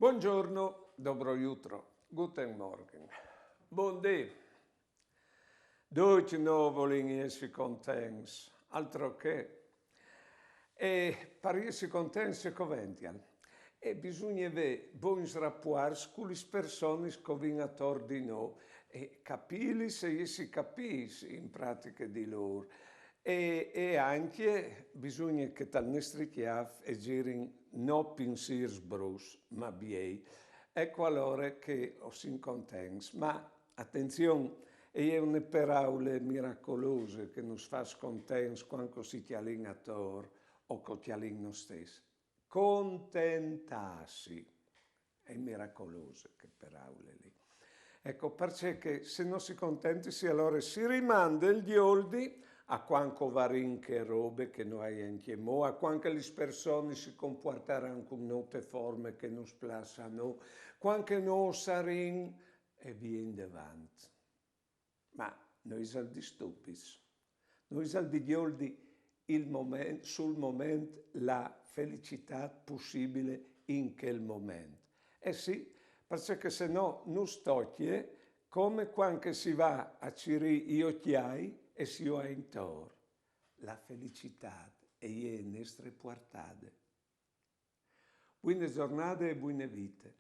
Buongiorno, dobro jutro, guten Morgen. Buondì. Deutsche Noveling essi contents, altro che. E pariesi contents e coventian. E bisogna avere buoni rapporti con le persone che vengono attorno di noi e capire se essi capiscono in pratica di loro. E anche bisogna che dal nostro chiave e girino non pensieri bruschi, ma biei. Ecco allora che ho sin contents. Ma attenzione, è una parole miracolose che nos fa contents quando si chialin attorno o che chialin noi stessi. Contentarsi. È miracoloso che parole lì. Ecco, perché se non si contenti, allora si rimanda gli oldi a quanto varin che robe che noi anche mo, a quanto le persone si comporteranno con note forme che non splassano, quanto non sarin e via in davanti. Ma noi siamo di stupidi, noi siamo di oldi sul momento la felicità possibile in quel momento. Eh sì, perché se no non stocchie come quando si va a cirì gli occhiai e si ha intorno. La felicità è in nostre portate. Buone giornate e buone vite.